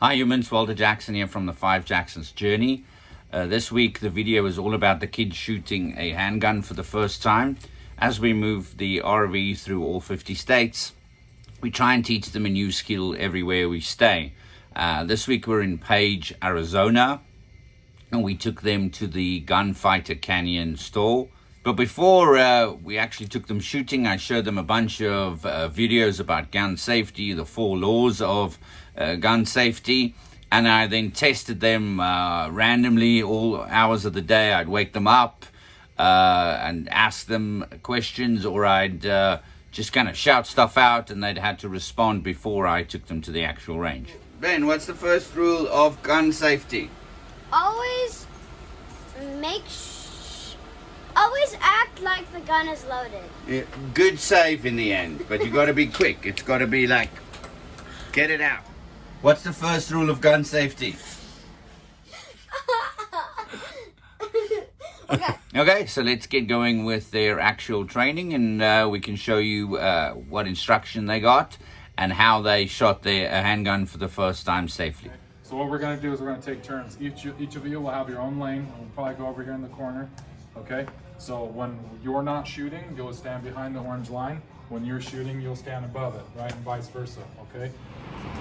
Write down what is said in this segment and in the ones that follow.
Hi humans, Walter Jackson here from the 5 Jacksons Journey. This week the video is all about the kids shooting a handgun for the first time. As we move the RV through all 50 states, we try and teach them a new skill everywhere we stay. This week we're in Page, Arizona, and we took them to the Gunfighter Canyon store. But before we actually took them shooting, I showed them a bunch of videos about gun safety, the 4 laws of gun safety, and I then tested them randomly all hours of the day. I'd wake them up and ask them questions, or I'd just kind of shout stuff out and they'd had to respond before I took them to the actual range. Ben, what's the first rule of gun safety? Always always act like the gun is loaded. Yeah, good save in the end, but you got to be quick. It's got to be like, get it out. What's the first rule of gun safety? Okay, so let's get going with their actual training, and we can show you what instruction they got and how they shot their handgun for the first time safely. So what we're going to do is we're going to take turns. Each of you will have your own lane. We'll probably go over here in the corner. Okay, so when you're not shooting, you'll stand behind the orange line. When you're shooting, you'll stand above it, right, and vice versa, okay?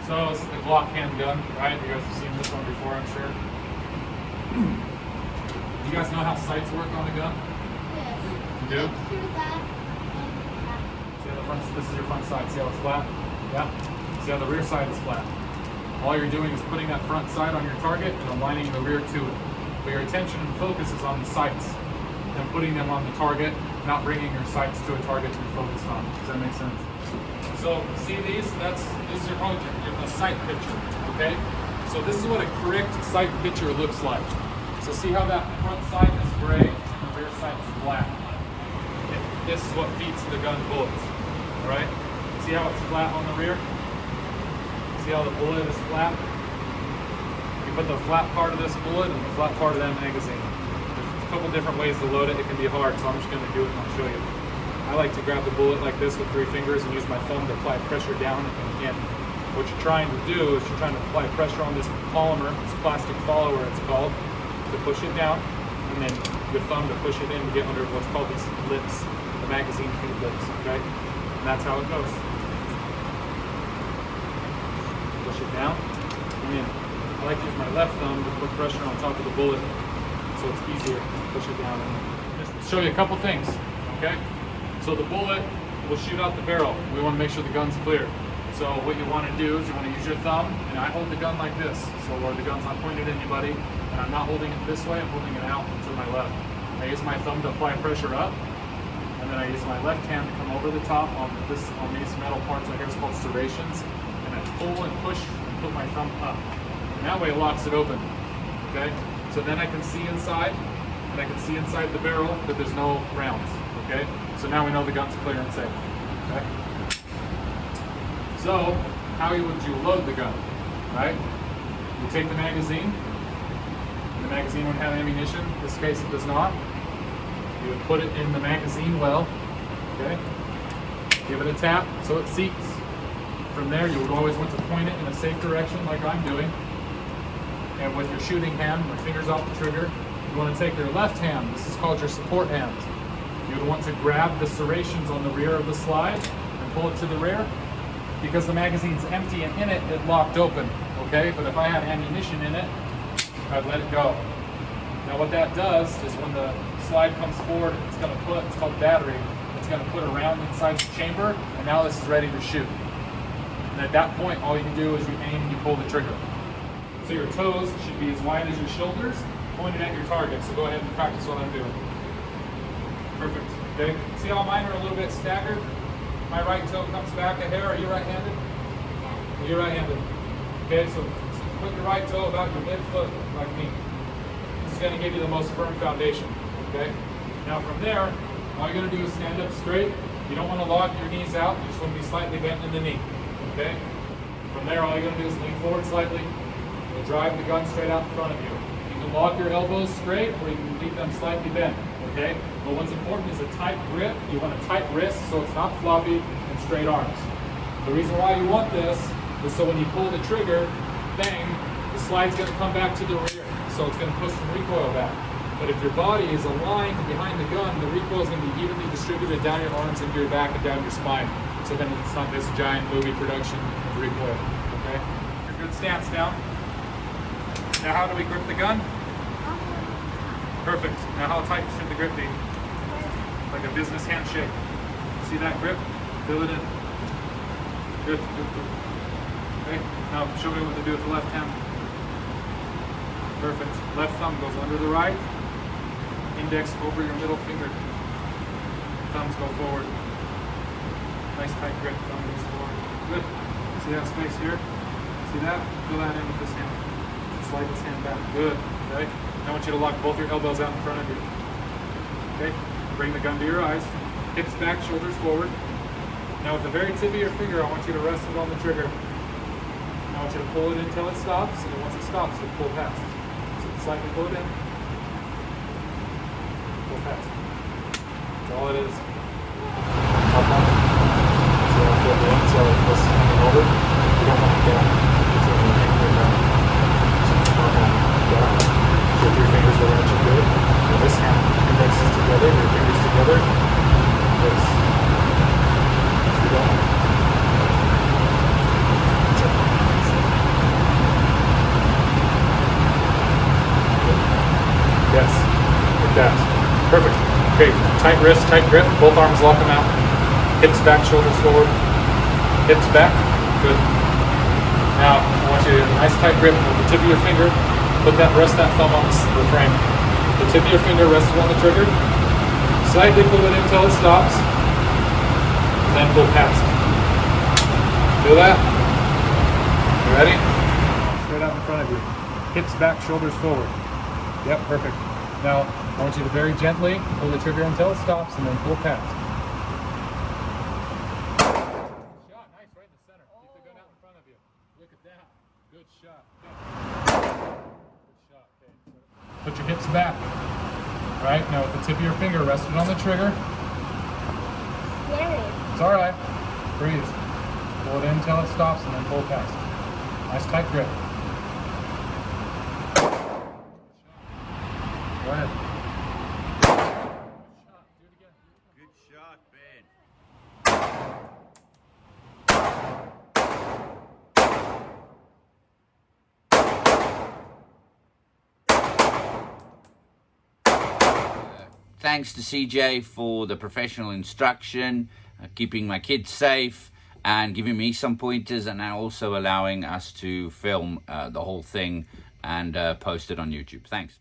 So this is the Glock handgun, right? You guys have seen this one before, I'm sure. You guys know how sights work on a gun? Yes. You do? See how the front, this is your front side. See how it's flat? Yeah. See how the rear side is flat? All you're doing is putting that front side on your target and aligning the rear to it. But your attention and focus is on the sights and putting them on the target, not bringing your sights to a target to be focused on. Does that make sense? So see these? This is your sight picture, okay? So this is what a correct sight picture looks like. So see how that front sight is gray and the rear sight is black. This is what feeds the gun bullets, all right? See how it's flat on the rear? See how the bullet is flat? You put the flat part of this bullet and the flat part of that magazine. There's a couple different ways to load it. It can be hard, so I'm just going to do it and I'll show you. I like to grab the bullet like this with 3 fingers and use my thumb to apply pressure down and in. What you're trying to do is you're trying to apply pressure on this polymer, this plastic follower it's called, to push it down, and then your thumb to push it in to get under what's called these lips, the magazine feed lips, okay? And that's how it goes. Push it down, and then I like to use my left thumb to put pressure on top of the bullet so it's easier to push it down. And just show you a couple things, okay? So the bullet will shoot out the barrel. We want to make sure the gun's clear. So what you want to do is you want to use your thumb, and I hold the gun like this, so where the gun's not pointed at anybody, and I'm not holding it this way, I'm holding it out to my left. I use my thumb to apply pressure up, and then I use my left hand to come over the top on these metal parts right here, it's called serrations, and I pull and push and put my thumb up. And that way it locks it open, okay? So then I can see inside, and I can see inside the barrel that there's no rounds, okay? So now we know the gun's clear and safe, okay? So, how would you load the gun, right? You take the magazine. The magazine would have ammunition. In this case, it does not. You would put it in the magazine well, okay? Give it a tap so it seats. From there, you would always want to point it in a safe direction like I'm doing. And with your shooting hand, your fingers off the trigger, you want to take your left hand. This is called your support hand. You would want to grab the serrations on the rear of the slide and pull it to the rear. Because the magazine's empty and in it, it locked open, okay? But if I had ammunition in it, I'd let it go. Now what that does is when the slide comes forward, it's called battery, it's gonna put a round inside the chamber, and now this is ready to shoot. And at that point, all you can do is you aim and you pull the trigger. So your toes should be as wide as your shoulders, pointed at your target. So go ahead and practice what I'm doing. Perfect, okay? See how mine are a little bit staggered? My right toe comes back a hair. Are you right-handed? Yeah. You're right-handed. Okay, so put your right toe about your mid-foot, like me. This is going to give you the most firm foundation. Okay. Now from there, all you're going to do is stand up straight. You don't want to lock your knees out. You just want to be slightly bent in the knee. Okay. From there, all you're going to do is lean forward slightly. You'll drive the gun straight out in front of you. You can lock your elbows straight, or you can leave them slightly bent. Okay? But what's important is a tight grip. You want a tight wrist so it's not floppy, and straight arms. The reason why you want this is so when you pull the trigger, bang, the slide's going to come back to the rear. So it's going to push the recoil back. But if your body is aligned behind the gun, the recoil is going to be evenly distributed down your arms, into your back, and down your spine. So then it's not this giant movie production of recoil. Okay? Your good stance down. Now how do we grip the gun? Perfect. Now how tight should the grip be? Like a business handshake. See that grip? Fill it in. Good, good, good. Okay, now show me what to do with the left hand. Perfect. Left thumb goes under the right. Index over your middle finger. Thumbs go forward. Nice tight grip. Thumb goes forward. Good. See that space here? See that? Fill that in with this hand. Slide this hand back. Good. Okay. Now I want you to lock both your elbows out in front of you. Okay. Bring the gun to your eyes. Hips back, shoulders forward. Now with the very tip of your finger, I want you to rest it on the trigger. Now I want you to pull it in until it stops, and then once it stops, you pull past. So slightly pull it in. Pull past. That's all it is. Up on it. So I'll fill it in, so this is hanging over. You don't want it down. It's only hanging right down. So up on it. Down. Your three fingers are actually good. So this hand indexes together, your fingers together. This. Yes, like that. Perfect. Okay, tight wrist, tight grip. Both arms lock them out. Hips back, shoulders forward. Hips back. Good. Now, I want you to nice tight grip with the tip of your finger. Rest that thumb on the frame. The tip of your finger rests on the trigger. Slightly pull it in until it stops. Then pull past. Feel that? You ready? Straight out in front of you. Hips back, shoulders forward. Yep, perfect. Now, I want you to very gently pull the trigger until it stops and then pull past. Shot, nice, right in the center. Keep the gun out in front of you. Look at that. Good shot. Good shot. Okay. Put your hips back. All right, now with the tip of your finger rested on the trigger. Scary. It's all right. Breathe. Pull it in until it stops and then pull past. Nice tight grip. Go ahead. Good shot. Do it again. Good shot, Ben. Thanks to CJ for the professional instruction, keeping my kids safe, and giving me some pointers, and also allowing us to film the whole thing and post it on YouTube. Thanks.